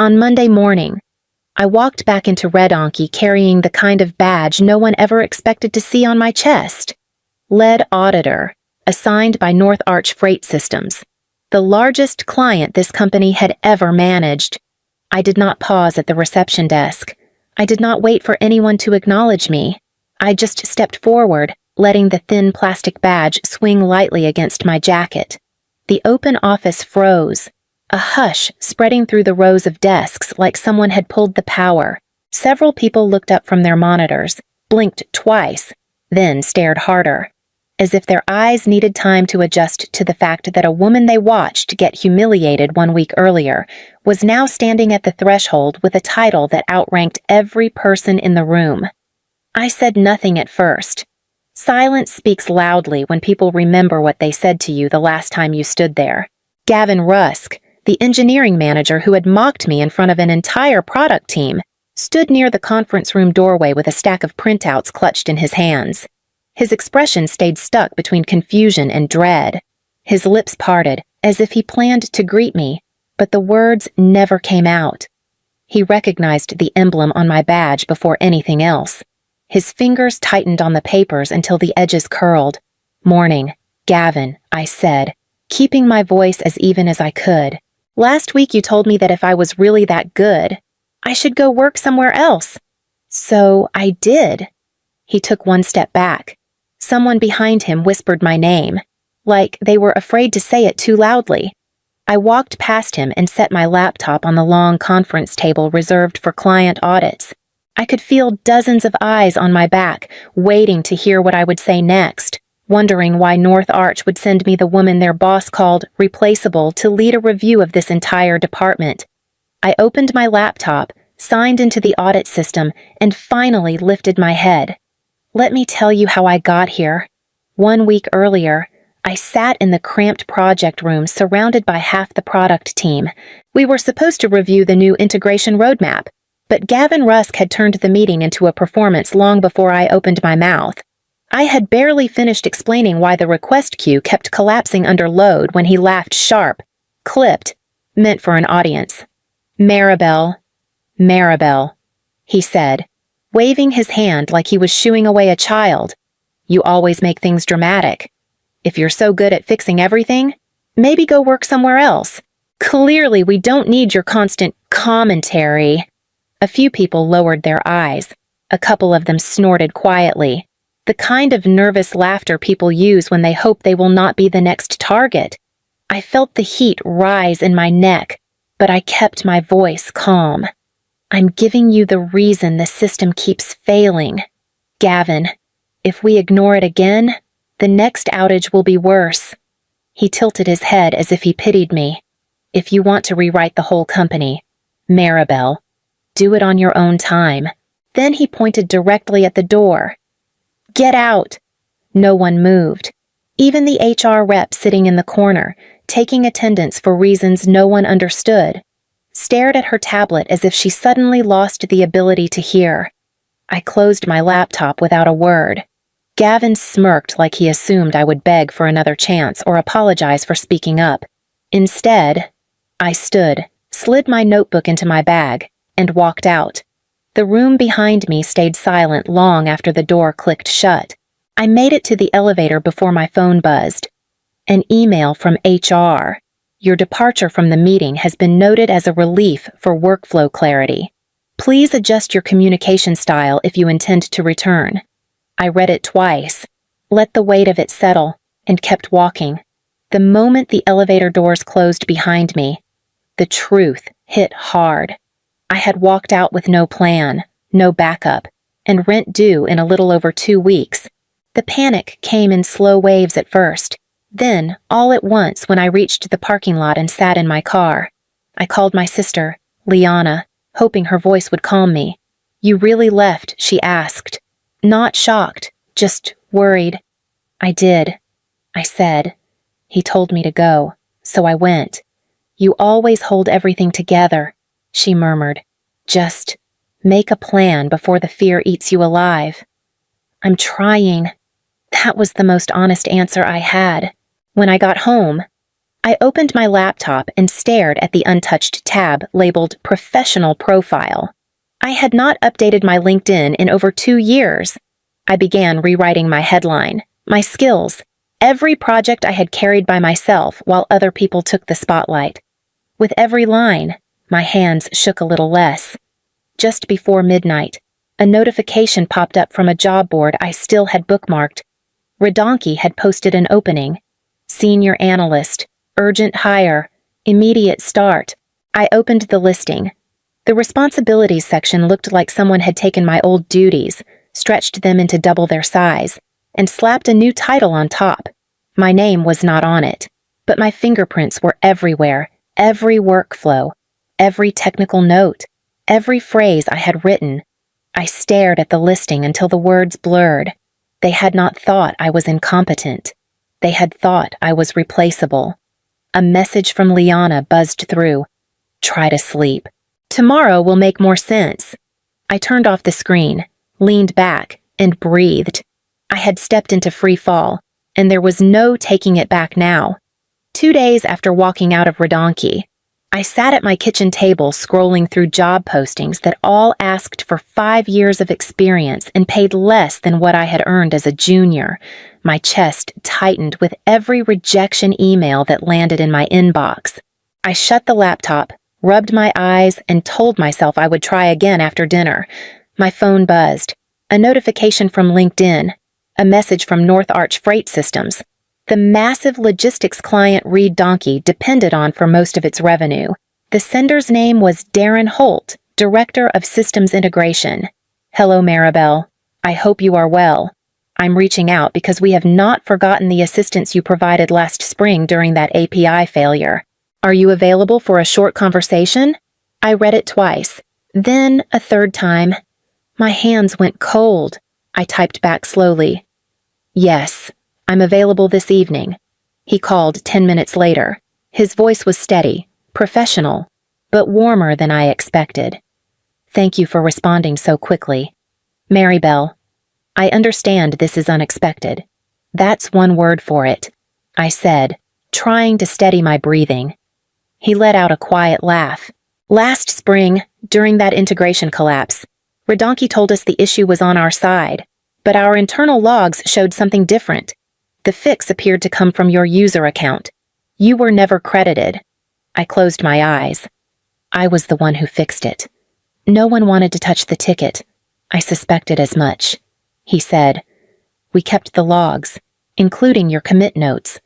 On Monday morning, I walked back into Red Anki carrying the kind of badge no one ever expected to see on my chest. Lead Auditor, assigned by North Arch Freight Systems, the largest client this company had ever managed. I did not pause at the reception desk. I did not wait for anyone to acknowledge me. I just stepped forward, letting the thin plastic badge swing lightly against my jacket. The open office froze, a hush spreading through the rows of desks like someone had pulled the power. Several people looked up from their monitors, blinked twice, then stared harder, as if their eyes needed time to adjust to the fact that a woman they watched get humiliated 1 week earlier was now standing at the threshold with a title that outranked every person in the room. I said nothing at first. Silence speaks loudly when people remember what they said to you the last time you stood there. Gavin Rusk, the engineering manager who had mocked me in front of an entire product team, stood near the conference room doorway with a stack of printouts clutched in his hands. His expression stayed stuck between confusion and dread. His lips parted, as if he planned to greet me, but the words never came out. He recognized the emblem on my badge before anything else. His fingers tightened on the papers until the edges curled. "Morning, Gavin," I said, keeping my voice as even as I could. "Last week you told me that if I was really that good, I should go work somewhere else. So I did." He took one step back. Someone behind him whispered my name, like they were afraid to say it too loudly. I walked past him and set my laptop on the long conference table reserved for client audits. I could feel dozens of eyes on my back, waiting to hear what I would say next, wondering why North Arch would send me the woman their boss called replaceable to lead a review of this entire department. I opened my laptop, signed into the audit system, and finally lifted my head. Let me tell you how I got here. 1 week earlier, I sat in the cramped project room surrounded by half the product team. We were supposed to review the new integration roadmap, but Gavin Rusk had turned the meeting into a performance long before I opened my mouth. I had barely finished explaining why the request queue kept collapsing under load when he laughed sharp, clipped, meant for an audience. "Maribel, he said, waving his hand like he was shooing away a child. "You always make things dramatic. If you're so good at fixing everything, maybe go work somewhere else. Clearly, we don't need your constant commentary." A few people lowered their eyes. A couple of them snorted quietly. The kind of nervous laughter people use when they hope they will not be the next target. I felt the heat rise in my neck, but I kept my voice calm. "I'm giving you the reason the system keeps failing. Gavin, if we ignore it again, the next outage will be worse." He tilted his head as if he pitied me. "If you want to rewrite the whole company, Maribel, do it on your own time." Then he pointed directly at the door. "Get out!" No one moved. Even the HR rep sitting in the corner, taking attendance for reasons no one understood, stared at her tablet as if she suddenly lost the ability to hear. I closed my laptop without a word. Gavin smirked like he assumed I would beg for another chance or apologize for speaking up. Instead, I stood, slid my notebook into my bag, and walked out. The room behind me stayed silent long after the door clicked shut. I made it to the elevator before my phone buzzed. An email from HR. "Your departure from the meeting has been noted as a relief for workflow clarity. Please adjust your communication style if you intend to return." I read it twice, let the weight of it settle, and kept walking. The moment the elevator doors closed behind me, the truth hit hard. I had walked out with no plan, no backup, and rent due in a little over 2 weeks. The panic came in slow waves at first, then all at once when I reached the parking lot and sat in my car. I called my sister, Liana, hoping her voice would calm me. "You really left?" she asked. Not shocked, just worried. "I did," I said. "He told me to go, so I went." "You always hold everything together," she murmured. "Just make a plan before the fear eats you alive." "I'm trying." That was the most honest answer I had. When I got home, I opened my laptop and stared at the untouched tab labeled Professional Profile. I had not updated my LinkedIn in over 2 years. I began rewriting my headline, my skills, every project I had carried by myself while other people took the spotlight. With every line, my hands shook a little less. Just before midnight, a notification popped up from a job board I still had bookmarked. Redonky had posted an opening. Senior analyst, urgent hire, immediate start. I opened the listing. The responsibilities section looked like someone had taken my old duties, stretched them into double their size, and slapped a new title on top. My name was not on it, but my fingerprints were everywhere, every workflow, every technical note, every phrase I had written. I stared at the listing until the words blurred. They had not thought I was incompetent. They had thought I was replaceable. A message from Liana buzzed through. Try to sleep. Tomorrow will make more sense. I turned off the screen, leaned back, and breathed. I had stepped into free fall, and there was no taking it back now. 2 days after walking out of Redonky, I sat at my kitchen table scrolling through job postings that all asked for 5 years of experience and paid less than what I had earned as a junior. My chest tightened with every rejection email that landed in my inbox. I shut the laptop, rubbed my eyes, and told myself I would try again after dinner. My phone buzzed. A notification from LinkedIn. A message from North Arch Freight Systems. The massive logistics client RedOnky depended on for most of its revenue. The sender's name was Darren Holt, Director of Systems Integration. Hello, Maribel. I hope you are well. I'm reaching out because we have not forgotten the assistance you provided last spring during that API failure. Are you available for a short conversation? I read it twice, then a third time. My hands went cold. I typed back slowly. Yes, I'm available this evening. He called 10 minutes later. His voice was steady, professional, but warmer than I expected. Thank you for responding so quickly. Maribel, I understand this is unexpected. That's one word for it, I said, trying to steady my breathing. He let out a quiet laugh. Last spring, during that integration collapse, Redonky told us the issue was on our side, but our internal logs showed something different. The fix appeared to come from your user account. You were never credited. I closed my eyes. I was the one who fixed it. No one wanted to touch the ticket. I suspected as much. He said, We kept the logs, including your commit notes.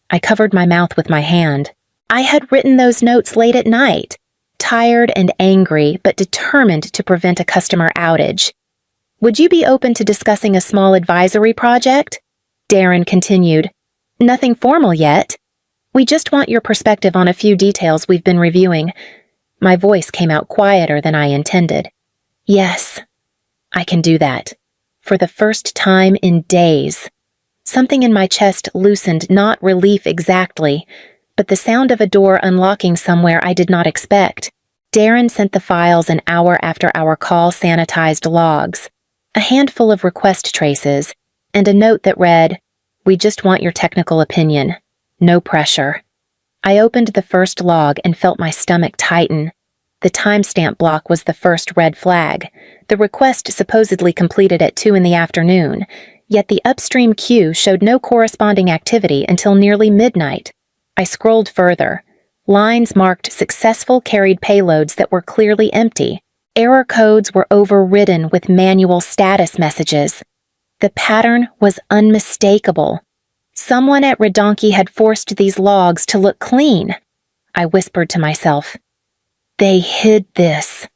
I covered my mouth with my hand. I had written those notes late at night, tired and angry, but determined to prevent a customer outage. Would you be open to discussing a small advisory project? Darren continued. Nothing formal yet. We just want your perspective on a few details we've been reviewing. My voice came out quieter than I intended. Yes, I can do that. For the first time in days. Something in my chest loosened, not relief exactly, but the sound of a door unlocking somewhere I did not expect. Darren sent the files an hour after our call sanitized logs, a handful of request traces, and a note that read, We just want your technical opinion. No pressure. I opened the first log and felt my stomach tighten. The timestamp block was the first red flag. The request supposedly completed at 2 in the afternoon, yet the upstream queue showed no corresponding activity until nearly midnight. I scrolled further. Lines marked successful carried payloads that were clearly empty. Error codes were overridden with manual status messages. The pattern was unmistakable. Someone at Redonky had forced these logs to look clean. I whispered to myself. They hid this.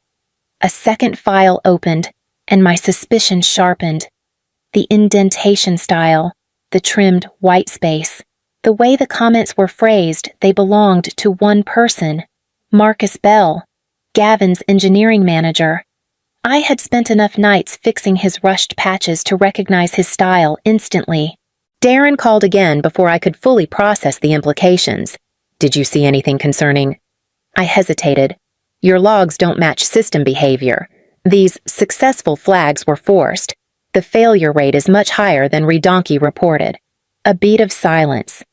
A second file opened, and my suspicion sharpened. The indentation style, the trimmed white space, the way the comments were phrased, they belonged to one person, Marcus Bell, Gavin's engineering manager. I had spent enough nights fixing his rushed patches to recognize his style instantly. Darren called again before I could fully process the implications. Did you see anything concerning? I hesitated. Your logs don't match system behavior. These successful flags were forced. The failure rate is much higher than Redonky reported. A beat of silence.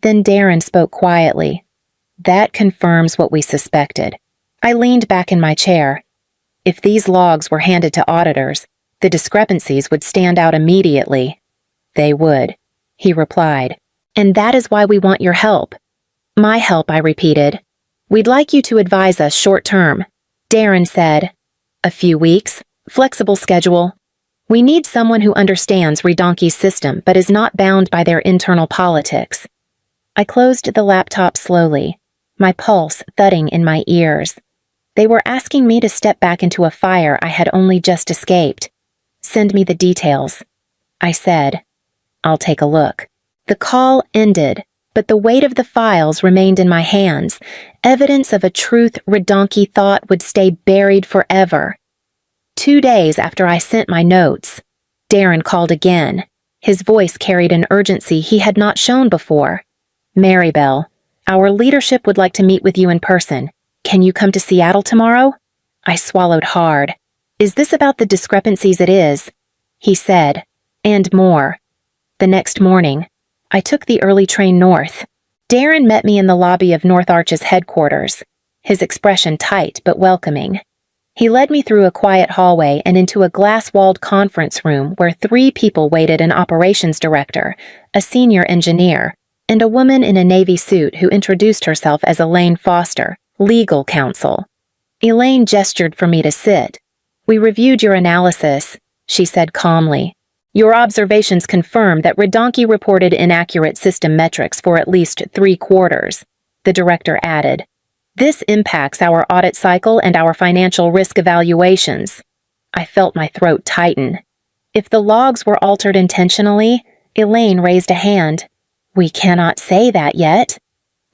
Then Darren spoke quietly. That confirms what we suspected. I leaned back in my chair. If these logs were handed to auditors, the discrepancies would stand out immediately. They would, he replied. And that is why we want your help. My help, I repeated. We'd like you to advise us short term. Darren said. A few weeks, flexible schedule. We need someone who understands Redonki's system but is not bound by their internal politics. I closed the laptop slowly, my pulse thudding in my ears. They were asking me to step back into a fire I had only just escaped. Send me the details. I said. I'll take a look. The call ended, but the weight of the files remained in my hands, evidence of a truth Redonki thought would stay buried forever. 2 days after I sent my notes, Darren called again. His voice carried an urgency he had not shown before. Maribel, our leadership would like to meet with you in person. Can you come to Seattle tomorrow? I swallowed hard. Is this about the discrepancies? It is, he said, and more. The next morning, I took the early train north. Darren met me in the lobby of North Arch's headquarters, his expression tight but welcoming. He led me through a quiet hallway and into a glass-walled conference room where 3 people waited: an operations director, a senior engineer, and a woman in a navy suit who introduced herself as Elaine Foster, legal counsel. Elaine gestured for me to sit. We reviewed your analysis, she said calmly. Your observations confirm that Redonki reported inaccurate system metrics for at least 3 quarters, the director added. This impacts our audit cycle and our financial risk evaluations. I felt my throat tighten. If the logs were altered intentionally, Elaine raised a hand. We cannot say that yet.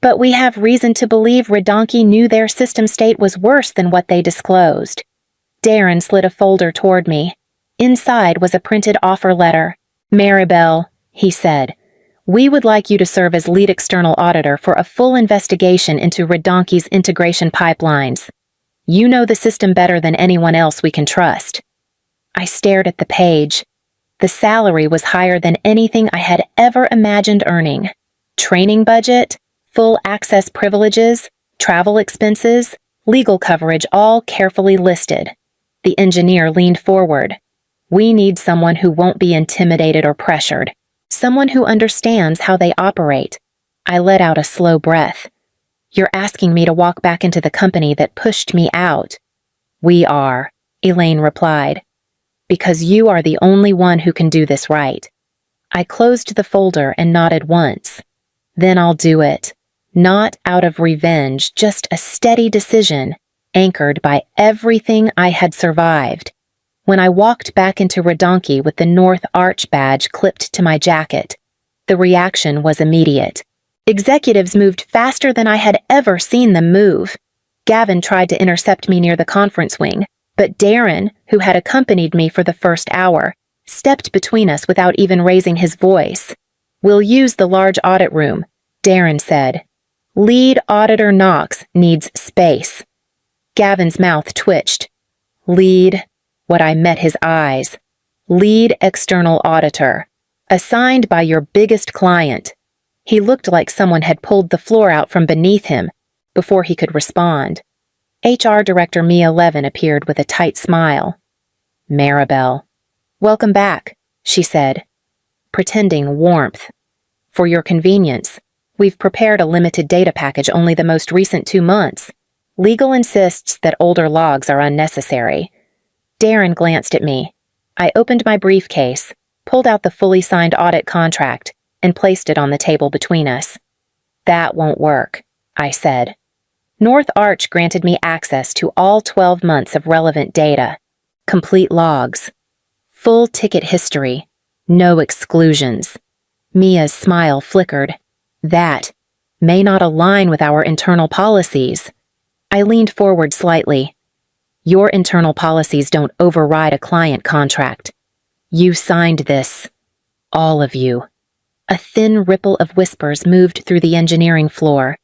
But we have reason to believe Redonki knew their system state was worse than what they disclosed. Darren slid a folder toward me. Inside was a printed offer letter. Maribel, he said, we would like you to serve as lead external auditor for a full investigation into Redonki's integration pipelines. You know the system better than anyone else we can trust. I stared at the page. The salary was higher than anything I had ever imagined earning. Training budget, full access privileges, travel expenses, legal coverage, all carefully listed. The engineer leaned forward. We need someone who won't be intimidated or pressured. Someone who understands how they operate. I let out a slow breath. You're asking me to walk back into the company that pushed me out. We are, Elaine replied. Because you are the only one who can do this right. I closed the folder and nodded once. Then I'll do it. Not out of revenge, just a steady decision, anchored by everything I had survived. When I walked back into Redonki with the North Arch badge clipped to my jacket, the reaction was immediate. Executives moved faster than I had ever seen them move. Gavin tried to intercept me near the conference wing, but Darren, who had accompanied me for the first hour, stepped between us without even raising his voice. We'll use the large audit room, Darren said. Lead Auditor Knox needs space. Gavin's mouth twitched. Lead... What I met his eyes. Lead external auditor. Assigned by your biggest client. He looked like someone had pulled the floor out from beneath him before he could respond. HR Director Mia Levin appeared with a tight smile. Maribel. Welcome back, she said, pretending warmth. For your convenience, we've prepared a limited data package, only the most recent 2 months. Legal insists that older logs are unnecessary. Darren glanced at me. I opened my briefcase, pulled out the fully signed audit contract, and placed it on the table between us. That won't work, I said. North Arch granted me access to all 12 months of relevant data, complete logs, full ticket history, no exclusions. Mia's smile flickered. That may not align with our internal policies. I leaned forward slightly. Your internal policies don't override a client contract. You signed this. All of you. A thin ripple of whispers moved through the engineering floor.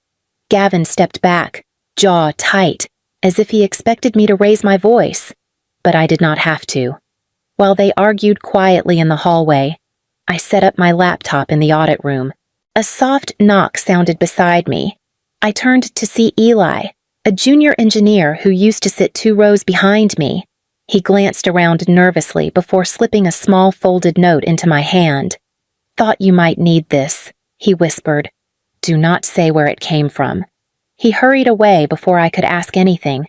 Gavin stepped back, jaw tight, as if he expected me to raise my voice. But I did not have to. While they argued quietly in the hallway, I set up my laptop in the audit room, A soft knock sounded beside me. I turned to see Eli, a junior engineer who used to sit 2 rows behind me. He glanced around nervously before slipping a small folded note into my hand. "Thought you might need this," he whispered. "Do not say where it came from." He hurried away before I could ask anything.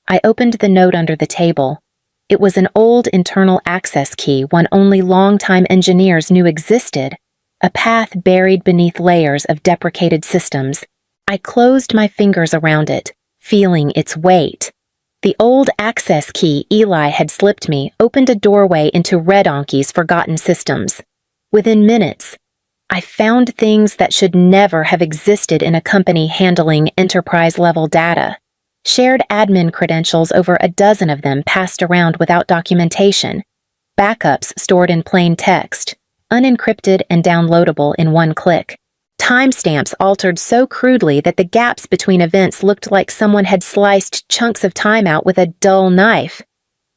I opened the note under the table. It was an old internal access key one only longtime engineers knew existed, a path buried beneath layers of deprecated systems. I closed my fingers around it, feeling its weight. The old access key Eli had slipped me opened a doorway into Redonky's forgotten systems. Within minutes, I found things that should never have existed in a company handling enterprise-level data. Shared admin credentials, over a dozen of them, passed around without documentation. Backups stored in plain text, unencrypted and downloadable in one click. Timestamps altered so crudely that the gaps between events looked like someone had sliced chunks of time out with a dull knife.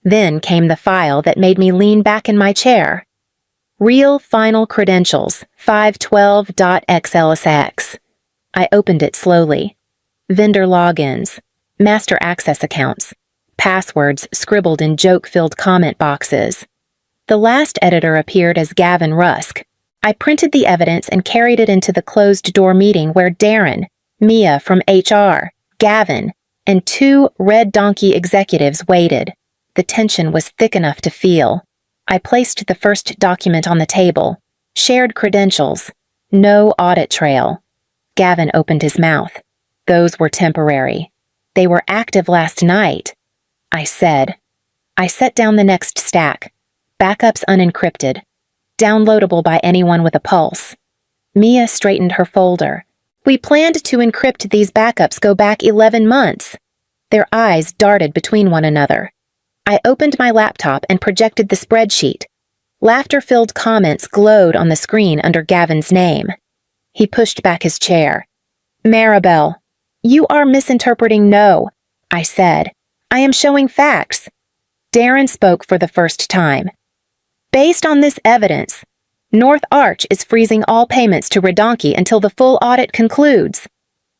Then came the file that made me lean back in my chair. Real Final Credentials, 512.xlsx. I opened it slowly. Vendor logins, master access accounts, passwords scribbled in joke-filled comment boxes. The last editor appeared as Gavin Rusk. I printed the evidence and carried it into the closed-door meeting where Darren, Mia from HR, Gavin, and 2 Red Donkey executives waited. The tension was thick enough to feel. I placed the first document on the table. Shared credentials. No audit trail. Gavin opened his mouth. Those were temporary. They were active last night, I said. I set down the next stack. Backups unencrypted. Downloadable by anyone with a pulse. Mia straightened her folder. We planned to encrypt these backups go back 11 months. Their eyes darted between one another. I opened my laptop and projected the spreadsheet. Laughter-filled comments glowed on the screen under Gavin's name. He pushed back his chair. "Maribel, you are misinterpreting no," I said. "I am showing facts." Darren spoke for the first time. "Based on this evidence, North Arch is freezing all payments to Redonky until the full audit concludes."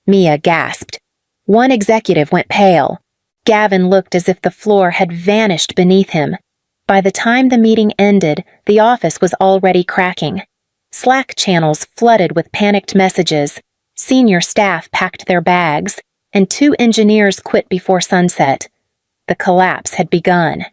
Mia gasped. One executive went pale. Gavin looked as if the floor had vanished beneath him. By the time the meeting ended, the office was already cracking. Slack channels flooded with panicked messages. Senior staff packed their bags, and 2 engineers quit before sunset. The collapse had begun.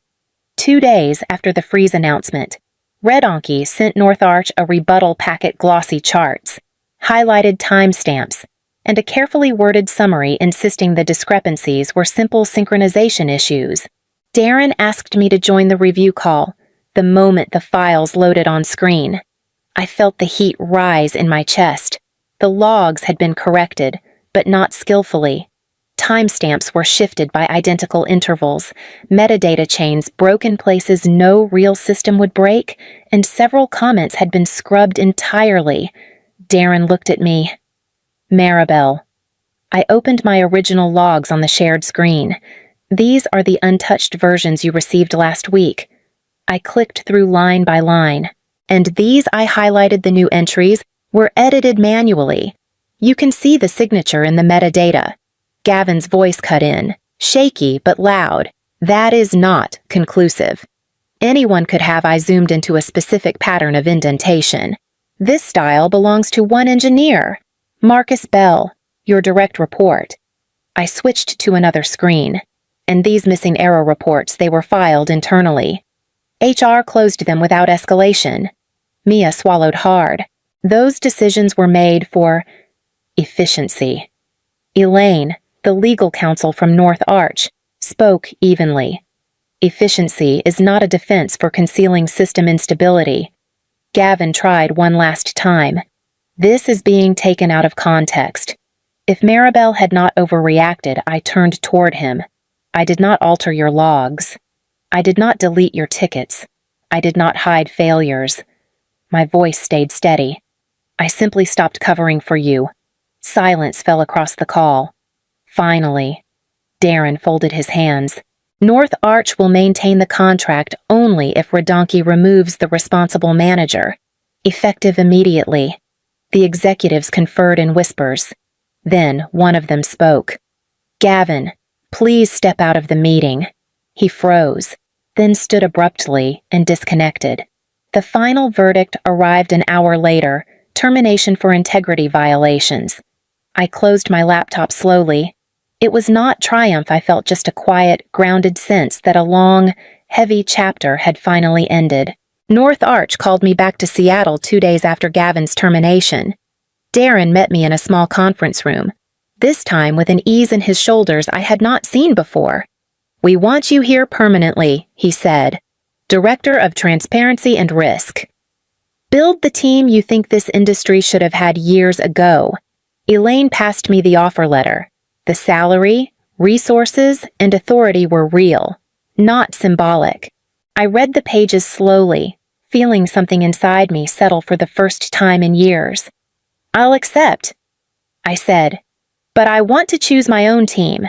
2 days after the freeze announcement, Redonky sent North Arch a rebuttal packet glossy charts, highlighted timestamps, and a carefully worded summary insisting the discrepancies were simple synchronization issues. Darren asked me to join the review call the moment the files loaded on screen. I felt the heat rise in my chest. The logs had been corrected, but not skillfully. Timestamps were shifted by identical intervals, metadata chains broke in places no real system would break, and several comments had been scrubbed entirely. Darren looked at me. "Maribel." I opened my original logs on the shared screen. "These are the untouched versions you received last week." I clicked through line by line. "And these," I highlighted the new entries, "were edited manually. You can see the signature in the metadata." Gavin's voice cut in, shaky but loud. "That is not conclusive. Anyone could have I zoomed into a specific pattern of indentation. This style belongs to one engineer. Marcus Bell, your direct report." I switched to another screen. And these missing error reports, they were filed internally. HR closed them without escalation. Mia swallowed hard. Those decisions were made for efficiency. Elaine, the legal counsel from North Arch, spoke evenly. Efficiency is not a defense for concealing system instability. Gavin tried one last time. This is being taken out of context. If Maribel had not overreacted, I turned toward him. I did not alter your logs. I did not delete your tickets. I did not hide failures. My voice stayed steady. I simply stopped covering for you. Silence fell across the call. Finally, Darren folded his hands. North Arch will maintain the contract only if Redonky removes the responsible manager. Effective immediately. The executives conferred in whispers. Then one of them spoke. "Gavin, please step out of the meeting." He froze, then stood abruptly and disconnected. The final verdict arrived an hour later, termination for integrity violations. I closed my laptop slowly. It was not triumph, I felt just a quiet, grounded sense that a long, heavy chapter had finally ended. North Arch called me back to Seattle 2 days after Gavin's termination. Darren met me in a small conference room, this time with an ease in his shoulders I had not seen before. "We want you here permanently," he said. "Director of Transparency and Risk. Build the team you think this industry should have had years ago." Elaine passed me the offer letter. The salary, resources, and authority were real, not symbolic. I read the pages slowly, feeling something inside me settle for the first time in years. "I'll accept," I said, "but I want to choose my own team."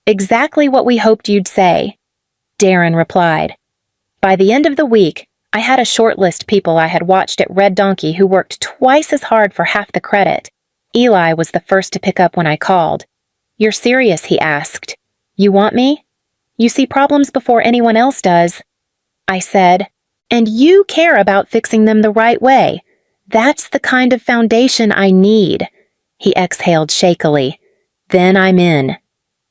"Exactly what we hoped you'd say," Darren replied. By the end of the week, I had a short list of people I had watched at Red Donkey who worked twice as hard for half the credit. Eli was the first to pick up when I called. "You're serious?" he asked. "You want me?" "You see problems before anyone else does," I said. "And you care about fixing them the right way. That's the kind of foundation I need." He exhaled shakily. "Then I'm in."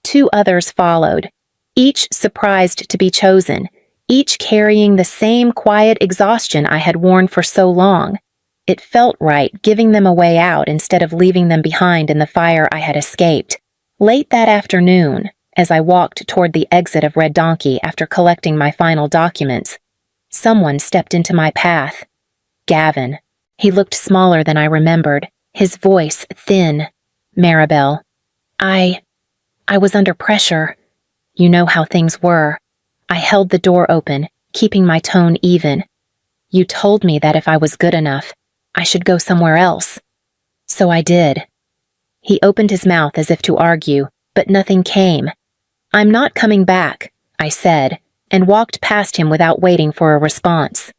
2 others followed, each surprised to be chosen, each carrying the same quiet exhaustion I had worn for so long. It felt right giving them a way out instead of leaving them behind in the fire I had escaped. Late that afternoon, as I walked toward the exit of Red Donkey after collecting my final documents, someone stepped into my path. Gavin. He looked smaller than I remembered, his voice thin. "Maribel, I was under pressure. You know how things were." I held the door open, keeping my tone even. "You told me that if I was good enough, I should go somewhere else. So I did." He opened his mouth as if to argue, but nothing came. "I'm not coming back," I said, and walked past him without waiting for a response.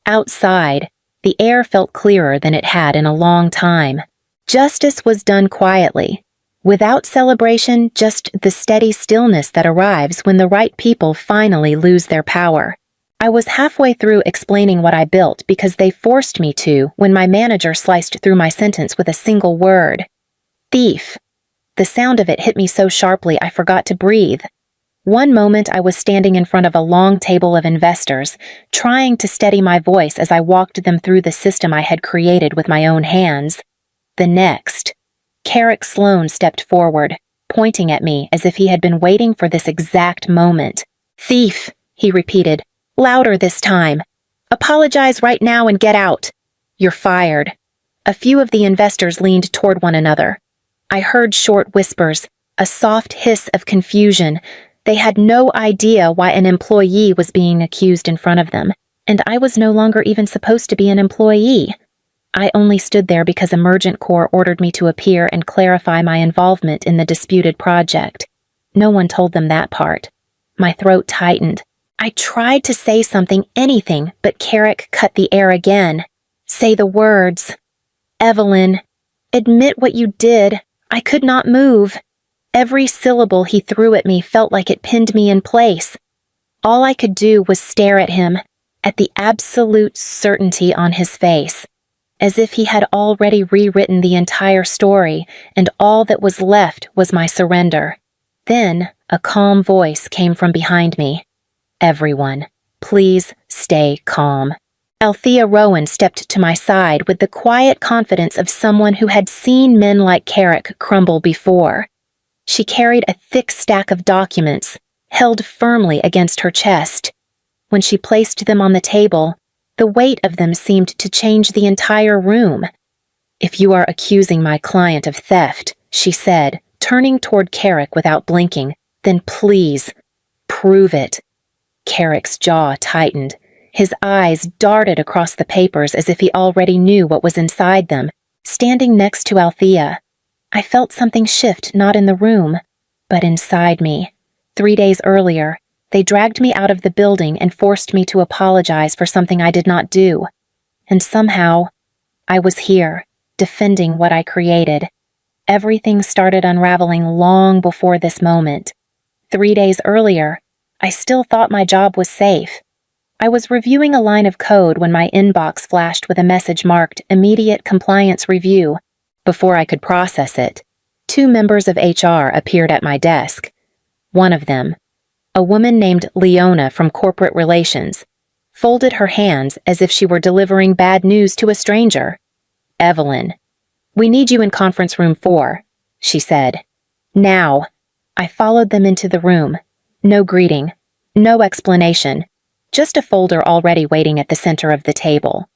Outside, the air felt clearer than it had in a long time. Justice was done quietly, without celebration, just the steady stillness that arrives when the right people finally lose their power. I was halfway through explaining what I built because they forced me to when my manager sliced through my sentence with a single word. "Thief." The sound of it hit me so sharply I forgot to breathe. One moment I was standing in front of a long table of investors, trying to steady my voice as I walked them through the system I had created with my own hands. The next, Carrick Sloan stepped forward, pointing at me as if he had been waiting for this exact moment. "Thief," he repeated, louder this time. "Apologize right now and get out. You're fired." A few of the investors leaned toward one another. I heard short whispers, a soft hiss of confusion. They had no idea why an employee was being accused in front of them, and I was no longer even supposed to be an employee. I only stood there because Emergent Corps ordered me to appear and clarify my involvement in the disputed project. No one told them that part. My throat tightened. I tried to say something, anything, but Carrick cut the air again. "Say the words. Evelyn, admit what you did. I could not move." Every syllable he threw at me felt like it pinned me in place. All I could do was stare at him, at the absolute certainty on his face, as if he had already rewritten the entire story, and all that was left was my surrender. Then a calm voice came from behind me. "Everyone, please stay calm." Althea Rowan stepped to my side with the quiet confidence of someone who had seen men like Carrick crumble before. She carried a thick stack of documents, held firmly against her chest. When she placed them on the table, the weight of them seemed to change the entire room. "If you are accusing my client of theft," she said, turning toward Carrick without blinking, "then please, prove it." Carrick's jaw tightened. His eyes darted across the papers as if he already knew what was inside them. Standing next to Althea, I felt something shift not in the room, but inside me. 3 days earlier, they dragged me out of the building and forced me to apologize for something I did not do. And somehow, I was here, defending what I created. Everything started unraveling long before this moment. 3 days earlier, I still thought my job was safe. I was reviewing a line of code when my inbox flashed with a message marked Immediate Compliance Review. Before I could process it, 2 members of HR appeared at my desk. One of them, a woman named Leona from Corporate Relations, folded her hands as if she were delivering bad news to a stranger. "Evelyn, we need you in conference room 4, she said. "Now." I followed them into the room. No greeting, no explanation, just a folder already waiting at the center of the table.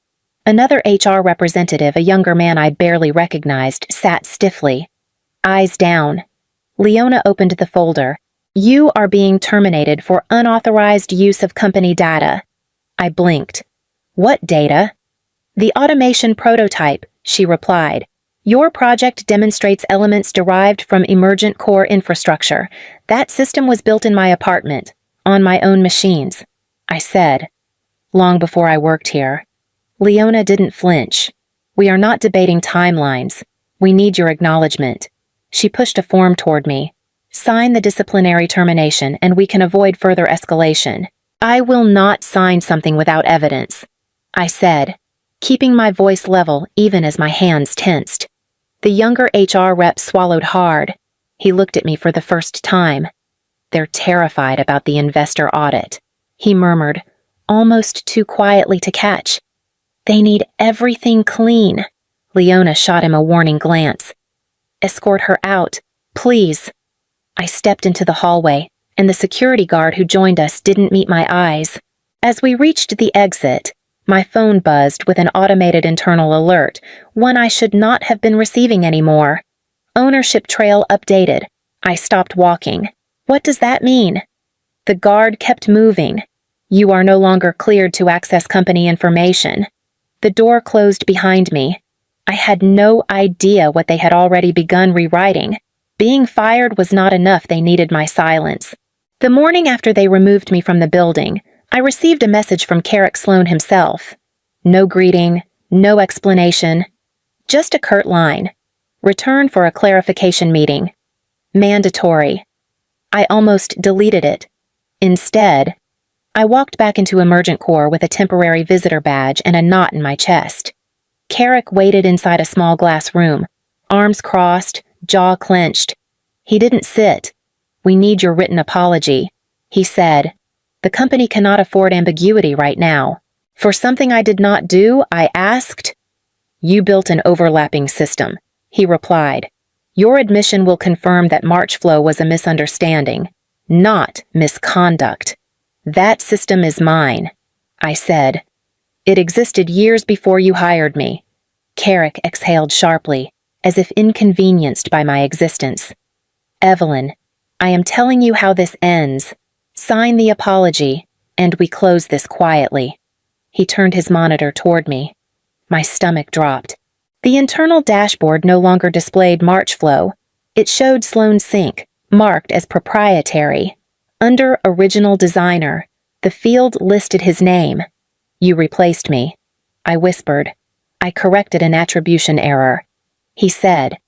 Another HR representative, a younger man I barely recognized, sat stiffly, eyes down. Leona opened the folder. "You are being terminated for unauthorized use of company data." I blinked. "What data?" "The automation prototype," she replied. "Your project demonstrates elements derived from emergent core infrastructure. That system was built in my apartment, on my own machines," I said. "Long before I worked here." Leona didn't flinch. "We are not debating timelines. We need your acknowledgement." She pushed a form toward me. "Sign the disciplinary termination and we can avoid further escalation." "I will not sign something without evidence," I said, keeping my voice level even as my hands tensed. The younger HR rep swallowed hard. He looked at me for the first time. "They're terrified about the investor audit," he murmured, almost too quietly to catch. "They need everything clean." Leona shot him a warning glance. "Escort her out, please." I stepped into the hallway, and the security guard who joined us didn't meet my eyes. As we reached the exit, my phone buzzed with an automated internal alert, one I should not have been receiving anymore. "Ownership trail updated." I stopped walking. "What does that mean?" The guard kept moving. "You are no longer cleared to access company information." The door closed behind me. I had no idea what they had already begun rewriting. Being fired was not enough, they needed my silence. The morning after they removed me from the building, I received a message from Carrick Sloan himself. No greeting, no explanation, just a curt line. "Return for a clarification meeting. Mandatory." I almost deleted it. Instead, I walked back into Emergent Corps with a temporary visitor badge and a knot in my chest. Carrick waited inside a small glass room, arms crossed, jaw clenched. He didn't sit. "We need your written apology," he said. "The company cannot afford ambiguity right now." For something I did not do, I asked. "You built an overlapping system," he replied. "Your admission will confirm that March flow was a misunderstanding, not misconduct. That system is mine," I said. "It existed years before you hired me." Carrick exhaled sharply, as if inconvenienced by my existence. "Evelyn, I am telling you how this ends. Sign the apology, and we close this quietly." He turned his monitor toward me. My stomach dropped. The internal dashboard no longer displayed March flow. It showed Sloan Sync, marked as proprietary. Under Original Designer, the field listed his name. "You replaced me," I whispered. "I corrected an attribution error," he said.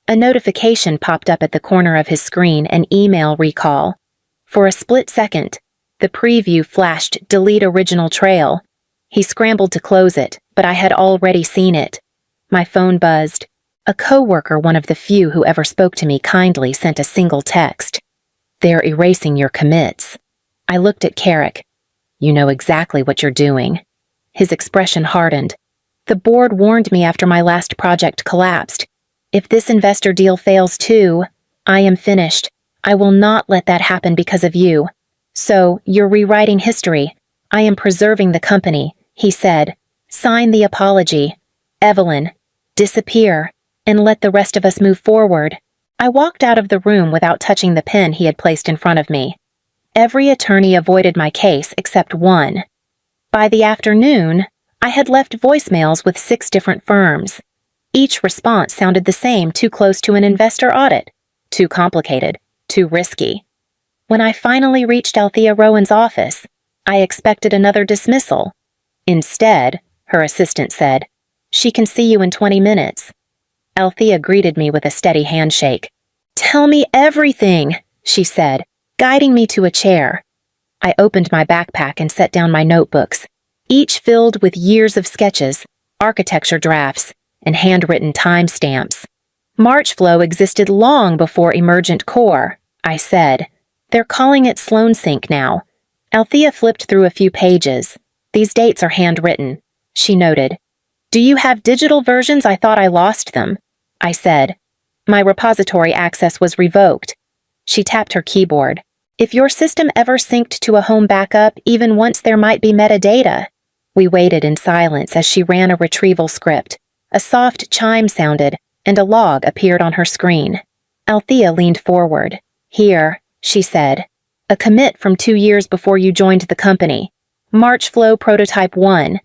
A notification popped up at the corner of his screen, an email recall. For a split second, the preview flashed Delete Original Trail. He scrambled to close it, but I had already seen it. My phone buzzed. A coworker, one of the few who ever spoke to me kindly, sent a single text. "They're erasing your commits." I looked at Carrick. "You know exactly what you're doing." His expression hardened. "The board warned me after my last project collapsed. If this investor deal fails too, I am finished. I will not let that happen because of you. So, you're rewriting history. I am preserving the company," he said. "Sign the apology. Evelyn, disappear, and let the rest of us move forward." I walked out of the room without touching the pen he had placed in front of me. Every attorney avoided my case except one. By the afternoon, I had left voicemails with 6 different firms. Each response sounded the same: too close to an investor audit, too complicated, too risky. When I finally reached Althea Rowan's office, I expected another dismissal. Instead, her assistant said, "She can see you in 20 minutes. Althea greeted me with a steady handshake. "Tell me everything," she said, guiding me to a chair. I opened my backpack and set down my notebooks, each filled with years of sketches, architecture drafts, and handwritten timestamps. March flow existed long before emergent core, I said. They're calling it Sloan Sync now. Althea flipped through a few pages. These dates are handwritten, she noted. Do you have digital versions? I thought I lost them, I said. My repository access was revoked. She tapped her keyboard. If your system ever synced to a home backup, even once there might be metadata. We waited in silence as she ran a retrieval script. A soft chime sounded, and a log appeared on her screen. Althea leaned forward. Here, she said. A commit from 2 years before you joined the company. March Flow Prototype 1.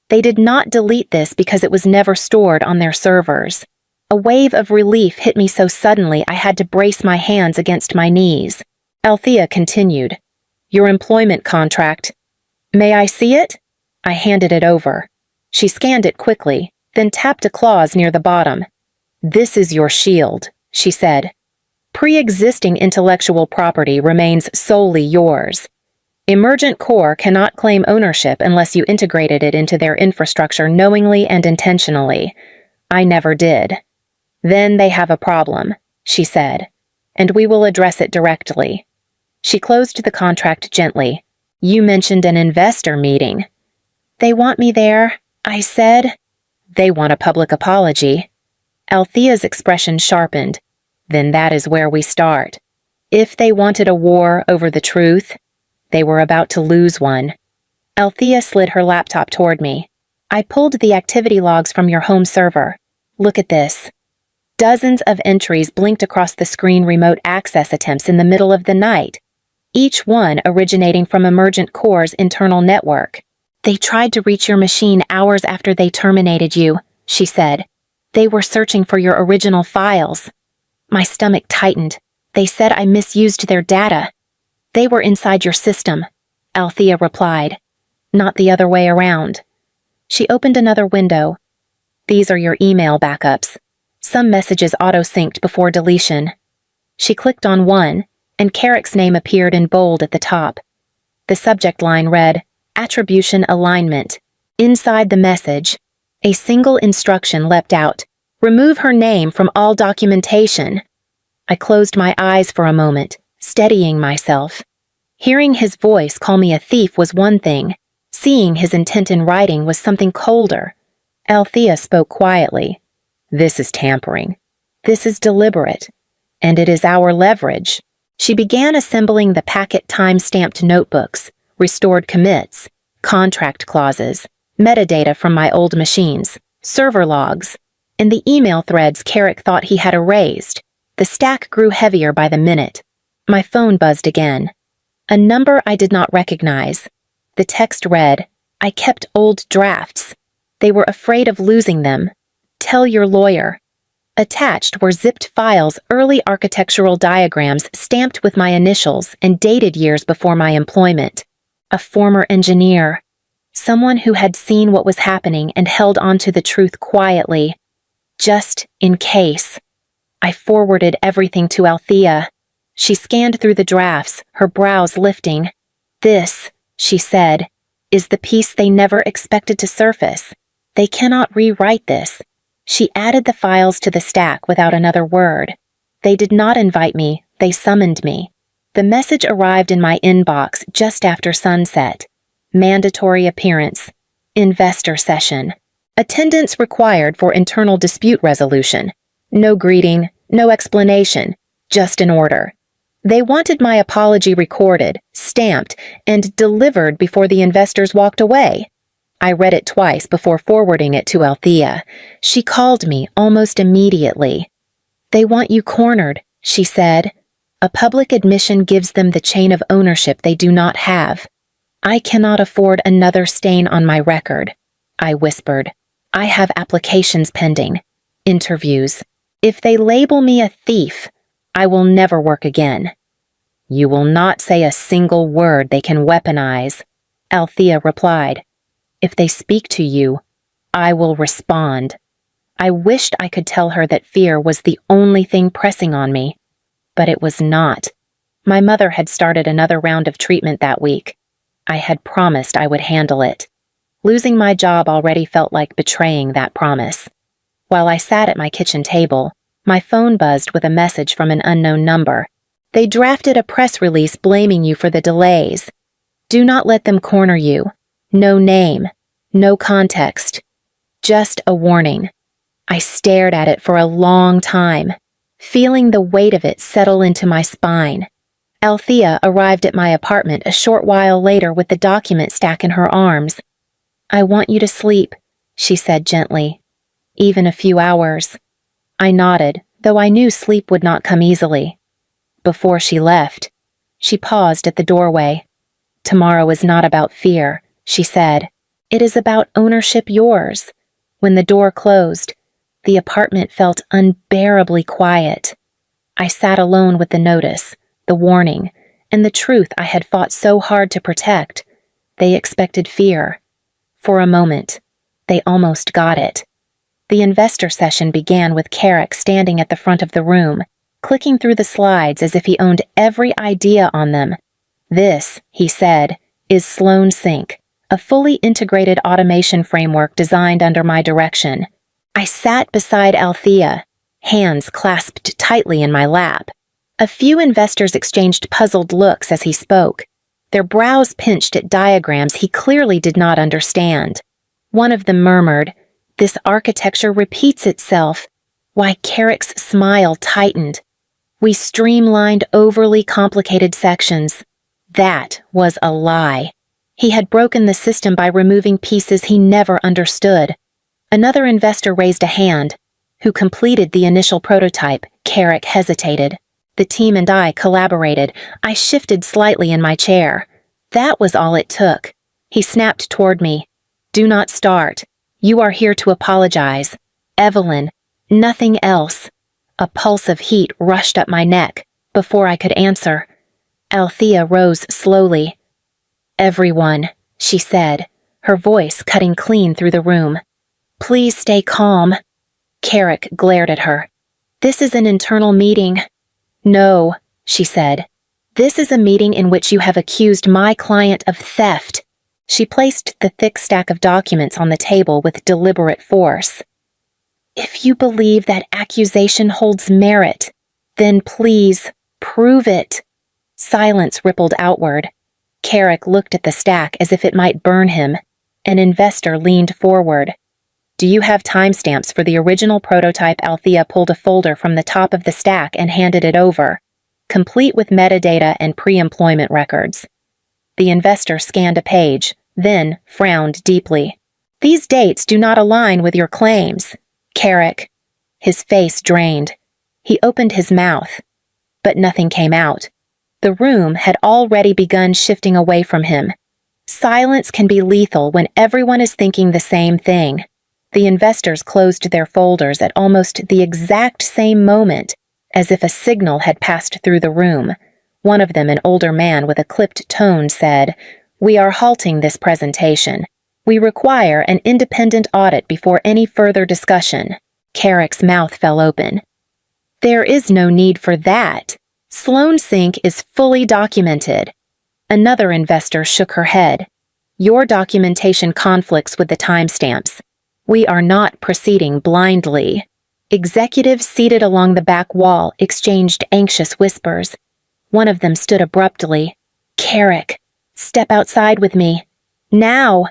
They did not delete this because it was never stored on their servers. A wave of relief hit me so suddenly I had to brace my hands against my knees. Althea continued. Your employment contract. May I see it? I handed it over. She scanned it quickly, then tapped a clause near the bottom. This is your shield, she said. Pre-existing intellectual property remains solely yours. Emergent Core cannot claim ownership unless you integrated it into their infrastructure knowingly and intentionally. I never did. Then they have a problem, she said, and we will address it directly. She closed the contract gently. You mentioned an investor meeting. They want me there, I said. They want a public apology. Althea's expression sharpened. Then that is where we start. If they wanted a war over the truth, they were about to lose one. Althea slid her laptop toward me. I pulled the activity logs from your home server. Look at this. Dozens of entries blinked across the screen. Remote access attempts in the middle of the night, each one originating from Emergent Core's internal network. They tried to reach your machine hours after they terminated you, she said. They were searching for your original files. My stomach tightened. They said I misused their data. They were inside your system, Althea replied. Not the other way around. She opened another window. These are your email backups. Some messages auto-synced before deletion. She clicked on one, and Carrick's name appeared in bold at the top. The subject line read, Attribution Alignment. Inside the message, a single instruction leapt out. Remove her name from all documentation. I closed my eyes for a moment, steadying myself. Hearing his voice call me a thief was one thing. Seeing his intent in writing was something colder. Althea spoke quietly. This is tampering. This is deliberate. And it is our leverage. She began assembling the packet time-stamped notebooks, restored commits, contract clauses, metadata from my old machines, server logs, and the email threads Carrick thought he had erased. The stack grew heavier by the minute. My phone buzzed again. A number I did not recognize. The text read, I kept old drafts. They were afraid of losing them. Tell your lawyer. Attached were zipped files, early architectural diagrams stamped with my initials and dated years before my employment. A former engineer. Someone who had seen what was happening and held on to the truth quietly. Just in case. I forwarded everything to Althea. She scanned through the drafts, her brows lifting. This, she said, is the piece they never expected to surface. They cannot rewrite this. She added the files to the stack without another word. They did not invite me, they summoned me. The message arrived in my inbox just after sunset. Mandatory appearance. Investor session. Attendance required for internal dispute resolution. No greeting, no explanation, just an order. They wanted my apology recorded, stamped, and delivered before the investors walked away. I read it twice before forwarding it to Althea. She called me almost immediately. They want you cornered, she said. A public admission gives them the chain of ownership they do not have. I cannot afford another stain on my record, I whispered. I have applications pending. Interviews. If they label me a thief, I will never work again. You will not say a single word they can weaponize, Althea replied. If they speak to you, I will respond. I wished I could tell her that fear was the only thing pressing on me, but it was not. My mother had started another round of treatment that week. I had promised I would handle it. Losing my job already felt like betraying that promise. While I sat at my kitchen table, my phone buzzed with a message from an unknown number. They drafted a press release blaming you for the delays. Do not let them corner you. No name, no context. Just a warning. I stared at it for a long time, feeling the weight of it settle into my spine. Althea arrived at my apartment a short while later with the document stack in her arms. I want you to sleep, she said gently. Even a few hours. I nodded, though I knew sleep would not come easily. Before she left, she paused at the doorway. Tomorrow is not about fear, she said. It is about ownership yours. When the door closed, the apartment felt unbearably quiet. I sat alone with the notice, the warning, and the truth I had fought so hard to protect. They expected fear. For a moment, they almost got it. The investor session began with Carrick standing at the front of the room, clicking through the slides as if he owned every idea on them. This, he said, is Sloan Sync, a fully integrated automation framework designed under my direction. I sat beside Althea, hands clasped tightly in my lap. A few investors exchanged puzzled looks as he spoke, their brows pinched at diagrams he clearly did not understand. One of them murmured, "This architecture repeats itself." Why, Carrick's smile tightened. We streamlined overly complicated sections. That was a lie. He had broken the system by removing pieces he never understood. Another investor raised a hand. Who completed the initial prototype? Carrick hesitated. The team and I collaborated. I shifted slightly in my chair. That was all it took. He snapped toward me. Do not start. You are here to apologize. Evelyn, nothing else. A pulse of heat rushed up my neck before I could answer. Althea rose slowly. Everyone, she said, her voice cutting clean through the room. Please stay calm. Carrick glared at her. This is an internal meeting. No, she said. This is a meeting in which you have accused my client of theft. She placed the thick stack of documents on the table with deliberate force. If you believe that accusation holds merit, then please prove it. Silence rippled outward. Carrick looked at the stack as if it might burn him. An investor leaned forward. Do you have timestamps for the original prototype? Althea pulled a folder from the top of the stack and handed it over, complete with metadata and pre-employment records. The investor scanned a page, then frowned deeply. These dates do not align with your claims. Carrick. His face drained. He opened his mouth, but nothing came out. The room had already begun shifting away from him. Silence can be lethal when everyone is thinking the same thing. The investors closed their folders at almost the exact same moment, as if a signal had passed through the room. One of them, an older man with a clipped tone, said, "We are halting this presentation. We require an independent audit before any further discussion." Carrick's mouth fell open. There is no need for that. Sloan Sync is fully documented. Another investor shook her head. Your documentation conflicts with the timestamps. We are not proceeding blindly. Executives seated along the back wall exchanged anxious whispers. One of them stood abruptly. Carrick, step outside with me. Now!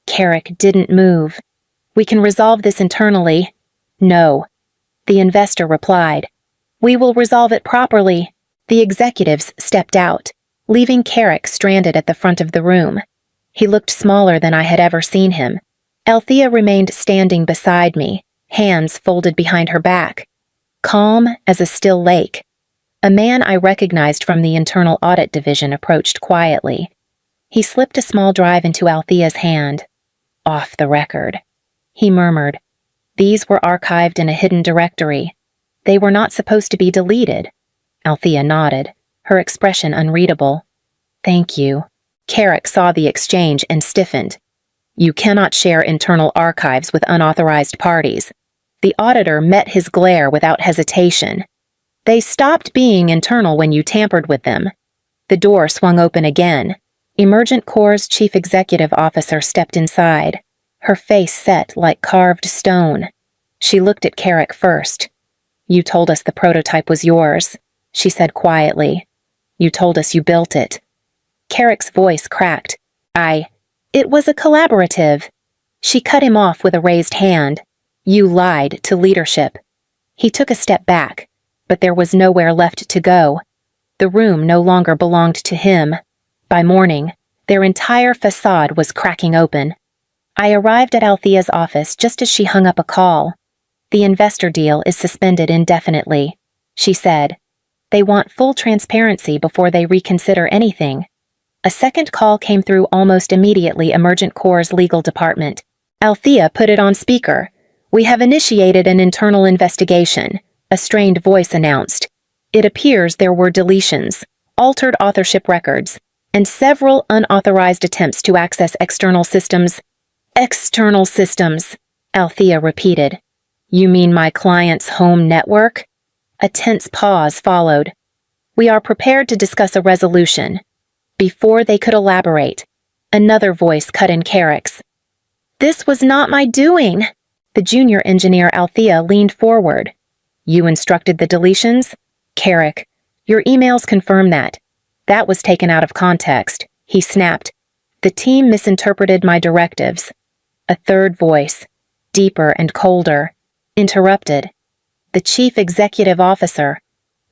Carrick didn't move. We can resolve this internally. No. The investor replied. We will resolve it properly. The executives stepped out, leaving Carrick stranded at the front of the room. He looked smaller than I had ever seen him. Althea remained standing beside me, hands folded behind her back, calm as a still lake. A man I recognized from the internal audit division approached quietly. He slipped a small drive into Althea's hand. Off the record. He murmured. These were archived in a hidden directory. They were not supposed to be deleted. Althea nodded, her expression unreadable. Thank you. Carrick saw the exchange and stiffened. You cannot share internal archives with unauthorized parties. The auditor met his glare without hesitation. They stopped being internal when you tampered with them. The door swung open again. Emergent Corps' chief executive officer stepped inside, her face set like carved stone. She looked at Carrick first. "You told us the prototype was yours," she said quietly. "You told us you built it." Carrick's voice cracked. It was a collaborative." She cut him off with a raised hand. "You lied to leadership." He took a step back, but there was nowhere left to go. The room no longer belonged to him. By morning, their entire facade was cracking open. I arrived at Althea's office just as she hung up a call. "The investor deal is suspended indefinitely," she said. "They want full transparency before they reconsider anything." A second call came through almost immediately. Emergent Corps' legal department. Althea put it on speaker. "We have initiated an internal investigation," a strained voice announced. "It appears there were deletions, altered authorship records, and several unauthorized attempts to access external systems." "External systems," Althea repeated. "You mean my client's home network?" A tense pause followed. "We are prepared to discuss a resolution." Before they could elaborate, another voice cut in Carrick's. "This was not my doing." The junior engineer Althea leaned forward. "You instructed the deletions?" "Carrick, your emails confirm that." "That was taken out of context," he snapped. "The team misinterpreted my directives." A third voice, deeper and colder, interrupted. "The chief executive officer.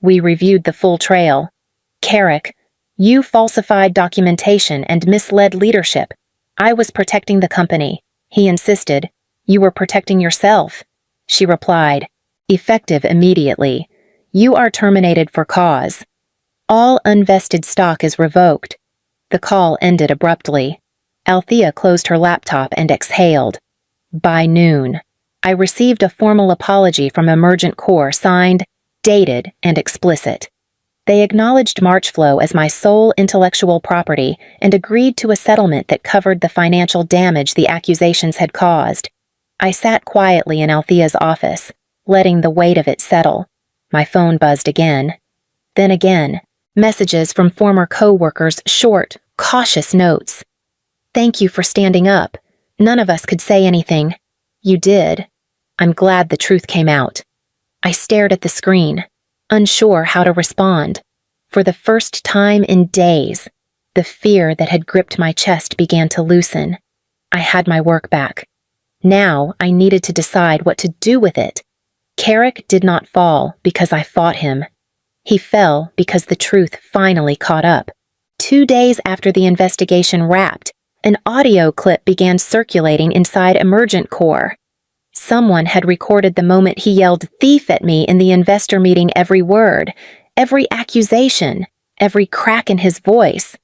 We reviewed the full trail." "Carrick, you falsified documentation and misled leadership." "I was protecting the company," he insisted. "You were protecting yourself." She replied, "Effective immediately. You are terminated for cause. All unvested stock is revoked." The call ended abruptly. Althea closed her laptop and exhaled. By noon, I received a formal apology from Emergent Corps, signed, dated, and explicit. They acknowledged Marchflow as my sole intellectual property and agreed to a settlement that covered the financial damage the accusations had caused. I sat quietly in Althea's office, letting the weight of it settle. My phone buzzed again. Then again, messages from former co-workers, short, cautious notes. "Thank you for standing up. None of us could say anything." "You did. I'm glad the truth came out." I stared at the screen, unsure how to respond. For the first time in days, the fear that had gripped my chest began to loosen. I had my work back. Now I needed to decide what to do with it. Carrick did not fall because I fought him. He fell because the truth finally caught up. 2 days after the investigation wrapped, an audio clip began circulating inside Emergent Corps. Someone had recorded the moment he yelled "thief" at me in the investor meeting. Every word, every accusation, every crack in his voice.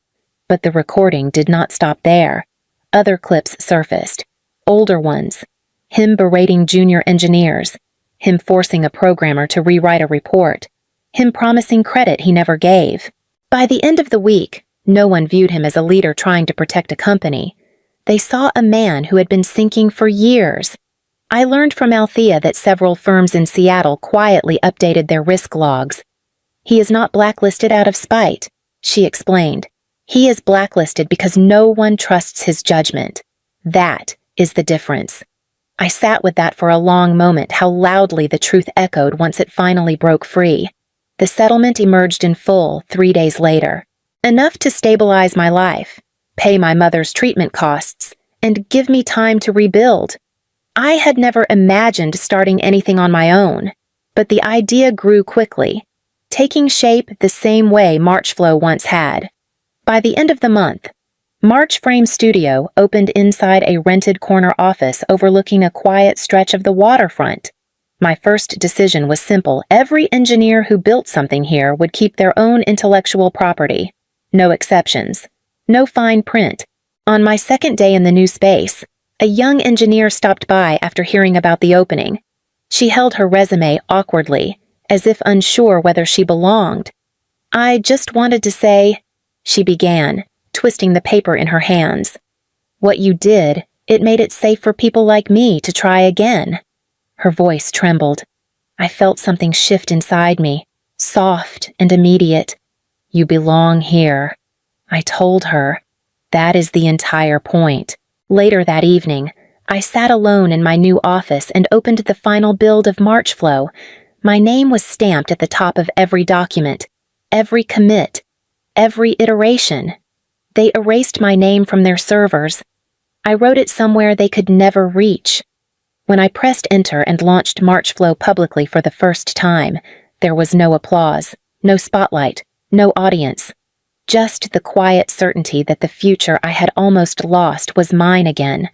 But the recording did not stop there. Other clips surfaced. Older ones. Him berating junior engineers. Him forcing a programmer to rewrite a report. Him promising credit he never gave. By the end of the week, no one viewed him as a leader trying to protect a company. They saw a man who had been sinking for years. I learned from Althea that several firms in Seattle quietly updated their risk logs. "He is not blacklisted out of spite," she explained. "He is blacklisted because no one trusts his judgment. That is the difference." I sat with that for a long moment, how loudly the truth echoed once it finally broke free. The settlement emerged in full 3 days later. Enough to stabilize my life, pay my mother's treatment costs, and give me time to rebuild. I had never imagined starting anything on my own, but the idea grew quickly, taking shape the same way Marchflow once had. By the end of the month, March Frame Studio opened inside a rented corner office overlooking a quiet stretch of the waterfront. My first decision was simple. Every engineer who built something here would keep their own intellectual property. No exceptions. No fine print. On my second day in the new space, a young engineer stopped by after hearing about the opening. She held her resume awkwardly, as if unsure whether she belonged. "I just wanted to say," she began, twisting the paper in her hands. "What you did, it made it safe for people like me to try again." Her voice trembled. I felt something shift inside me, soft and immediate. You belong here. I told her. That is the entire point. Later that evening, I sat alone in my new office and opened the final build of Marchflow. My name was stamped at the top of every document, every commit, every iteration. They erased my name from their servers. I wrote it somewhere they could never reach. When I pressed enter and launched Marchflow publicly for the first time, there was no applause, no spotlight, no audience. Just the quiet certainty that the future I had almost lost was mine again.